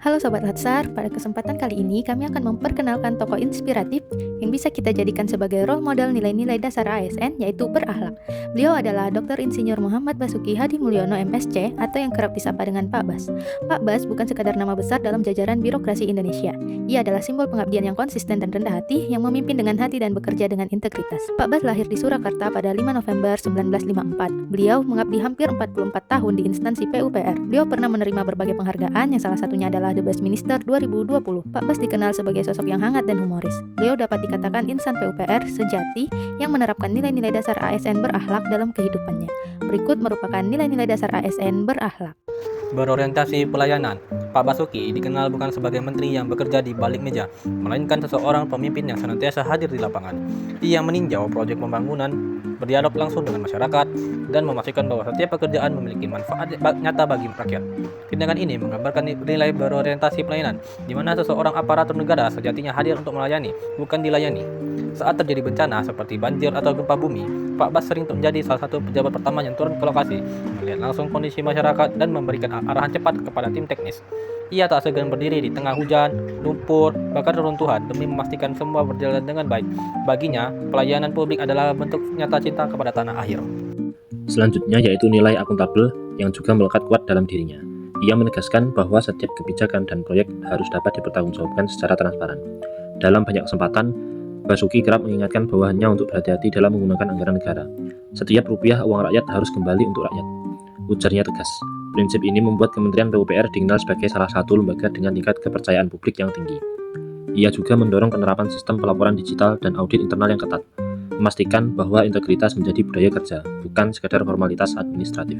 Halo Sobat Latsar, pada kesempatan kali ini kami akan memperkenalkan tokoh inspiratif yang bisa kita jadikan sebagai role model nilai-nilai dasar ASN, yaitu berakhlak. Beliau adalah Dr. Insinyur Muhammad Basuki Hadi Mulyono MSc atau yang kerap disapa dengan Pak Bas. Pak Bas bukan sekadar nama besar dalam jajaran birokrasi Indonesia. Ia adalah simbol pengabdian yang konsisten dan rendah hati yang memimpin dengan hati dan bekerja dengan integritas. Pak Bas lahir di Surakarta pada 5 November 1954. Beliau mengabdi hampir 44 tahun di instansi PUPR. Beliau pernah menerima berbagai penghargaan yang salah satunya adalah The Best Minister 2020. Pak Bas dikenal sebagai sosok yang hangat dan humoris. Beliau dapat dikatakan insan PUPR sejati yang menerapkan nilai-nilai dasar ASN berakhlak dalam kehidupannya. Berikut merupakan nilai-nilai dasar ASN berakhlak. Berorientasi pelayanan. Pak Basuki dikenal bukan sebagai menteri yang bekerja di balik meja, melainkan seseorang pemimpin yang senantiasa hadir di lapangan. Ia meninjau proyek pembangunan, berdialog langsung dengan masyarakat, dan memastikan bahwa setiap pekerjaan memiliki manfaat nyata bagi rakyat. Tindakan ini menggambarkan nilai berorientasi pelayanan, di mana seseorang aparatur negara sejatinya hadir untuk melayani, bukan dilayani. Saat terjadi bencana seperti banjir atau gempa bumi, Pak Bas sering menjadi salah satu pejabat pertama yang turun ke lokasi, melihat langsung kondisi masyarakat dan memberikan arahan cepat kepada tim teknis. Ia tak segan berdiri di tengah hujan, lumpur, bahkan reruntuhan demi memastikan semua berjalan dengan baik. Baginya, pelayanan publik adalah bentuk nyata cinta kepada tanah air. Selanjutnya yaitu nilai akuntabel yang juga melekat kuat dalam dirinya. Ia menegaskan bahwa setiap kebijakan dan proyek harus dapat dipertanggungjawabkan secara transparan. Dalam banyak kesempatan, Basuki kerap mengingatkan bawahannya untuk berhati-hati dalam menggunakan anggaran negara. Setiap rupiah uang rakyat harus kembali untuk rakyat, ujarnya tegas. Prinsip ini membuat Kementerian PUPR dikenal sebagai salah satu lembaga dengan tingkat kepercayaan publik yang tinggi. Ia juga mendorong penerapan sistem pelaporan digital dan audit internal yang ketat, memastikan bahwa integritas menjadi budaya kerja, bukan sekadar formalitas administratif.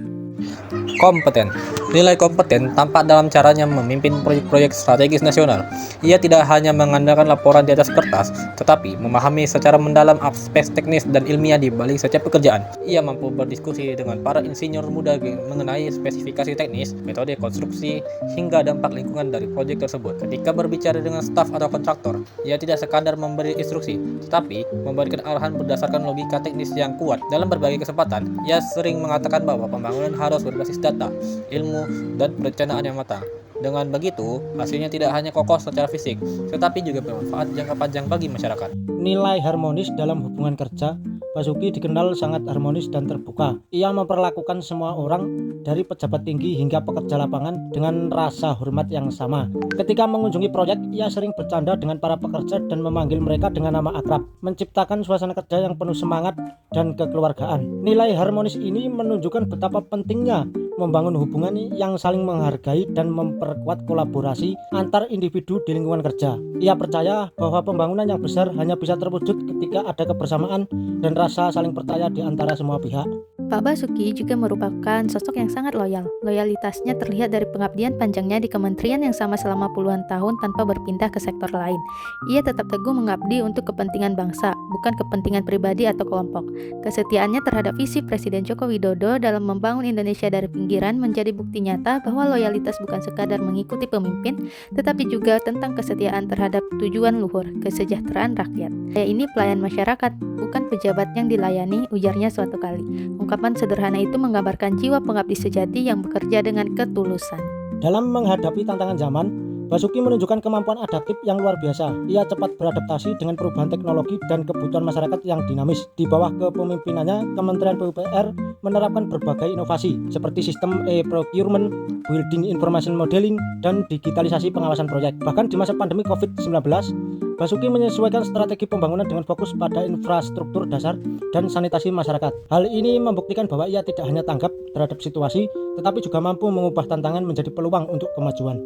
Kompeten. Nilai kompeten tampak dalam caranya memimpin proyek-proyek strategis nasional. Ia tidak hanya mengandalkan laporan di atas kertas, tetapi memahami secara mendalam aspek teknis dan ilmiah di balik setiap pekerjaan. Ia mampu berdiskusi dengan para insinyur muda mengenai spesifikasi teknis, metode konstruksi, hingga dampak lingkungan dari proyek tersebut. Ketika berbicara dengan staf atau kontraktor, ia tidak sekadar memberi instruksi, tetapi memberikan arahan berdasarkan logika teknis yang kuat. Dalam berbagai kesempatan, ia sering mengatakan bahwa pembangunan harus berbasis data, ilmu, dan perencanaan yang matang. Dengan begitu, hasilnya tidak hanya kokoh secara fisik, tetapi juga bermanfaat jangka panjang bagi masyarakat. Nilai harmonis dalam hubungan kerja. Basuki dikenal sangat harmonis dan terbuka. Ia memperlakukan semua orang, dari pejabat tinggi hingga pekerja lapangan, dengan rasa hormat yang sama. Ketika mengunjungi proyek, ia sering bercanda dengan para pekerja dan memanggil mereka dengan nama akrab, menciptakan suasana kerja yang penuh semangat dan kekeluargaan. Nilai harmonis ini menunjukkan betapa pentingnya membangun hubungan yang saling menghargai dan memperkuat kolaborasi antar individu di lingkungan kerja. Ia percaya bahwa pembangunan yang besar hanya bisa terwujud ketika ada kebersamaan dan rasa saling percaya di antara semua pihak. Pak Basuki juga merupakan sosok yang sangat loyal. Loyalitasnya terlihat dari pengabdian panjangnya di kementerian yang sama selama puluhan tahun tanpa berpindah ke sektor lain. Ia tetap teguh mengabdi untuk kepentingan bangsa, bukan kepentingan pribadi atau kelompok. Kesetiaannya terhadap visi Presiden Joko Widodo dalam membangun Indonesia dari pinggiran menjadi bukti nyata bahwa loyalitas bukan sekadar mengikuti pemimpin, tetapi juga tentang kesetiaan terhadap tujuan luhur, kesejahteraan rakyat. Saya ini pelayan masyarakat, bukan pejabat yang dilayani, ujarnya suatu kali. Ungkapan sederhana itu menggambarkan jiwa pengabdi sejati yang bekerja dengan ketulusan. Dalam menghadapi tantangan zaman, Basuki menunjukkan kemampuan adaptif yang luar biasa. Ia cepat beradaptasi dengan perubahan teknologi dan kebutuhan masyarakat yang dinamis. Di bawah kepemimpinannya, Kementerian PUPR menerapkan berbagai inovasi seperti sistem e-procurement, building information modeling, dan digitalisasi pengawasan proyek. Bahkan di masa pandemi COVID-19, Basuki menyesuaikan strategi pembangunan dengan fokus pada infrastruktur dasar dan sanitasi masyarakat. Hal ini membuktikan bahwa ia tidak hanya tanggap terhadap situasi, tetapi juga mampu mengubah tantangan menjadi peluang untuk kemajuan.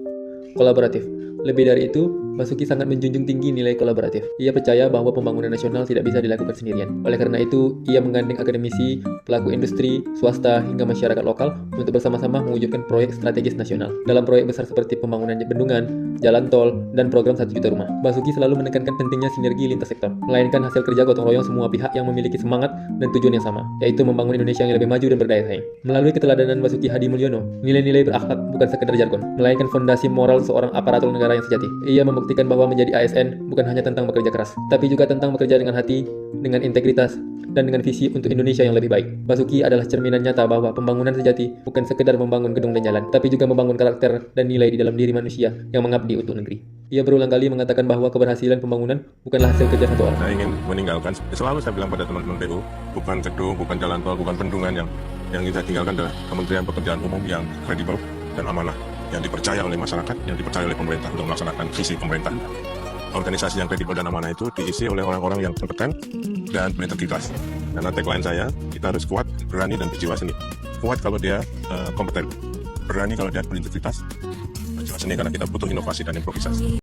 Kolaboratif. Lebih dari itu, Basuki sangat menjunjung tinggi nilai kolaboratif. Ia percaya bahwa pembangunan nasional tidak bisa dilakukan sendirian. Oleh karena itu, ia menggandeng akademisi, pelaku industri, swasta, hingga masyarakat lokal untuk bersama-sama mewujudkan proyek strategis nasional. Dalam proyek besar seperti pembangunan bendungan, jalan tol, dan program 1 juta rumah, Basuki selalu menekankan pentingnya sinergi lintas sektor, melainkan hasil kerja gotong royong semua pihak yang memiliki semangat dan tujuan yang sama, yaitu membangun Indonesia yang lebih maju dan berdaya saing. Melalui keteladanan Basuki Hadi Mulyono, nilai-nilai berakhlak bukan sekedar jargon, melainkan fondasi moral seorang aparatur negara yang sejati. Ia membuktikan membuktikan bahwa menjadi ASN bukan hanya tentang bekerja keras, tapi juga tentang bekerja dengan hati, dengan integritas, dan dengan visi untuk Indonesia yang lebih baik. Basuki adalah cerminan nyata bahwa pembangunan sejati bukan sekedar membangun gedung dan jalan, tapi juga membangun karakter dan nilai di dalam diri manusia yang mengabdi untuk negeri. Ia berulang kali mengatakan bahwa keberhasilan pembangunan bukanlah hasil kerja satu orang. Saya ingin meninggalkan, selalu saya bilang pada teman-teman PU, bukan gedung, bukan jalan tol, bukan bendungan yang kita tinggalkan adalah Kementerian Pekerjaan Umum yang kredibel dan amanah, yang dipercaya oleh masyarakat, yang dipercaya oleh pemerintah untuk melaksanakan visi pemerintah. Organisasi yang kredibel dan amanah itu diisi oleh orang-orang yang kompeten dan berintegritas. Karena tagline saya, kita harus kuat, berani, dan berjiwa seni. Kuat kalau dia kompeten, berani kalau dia berintegritas, berjiwa seni karena kita butuh inovasi dan improvisasi.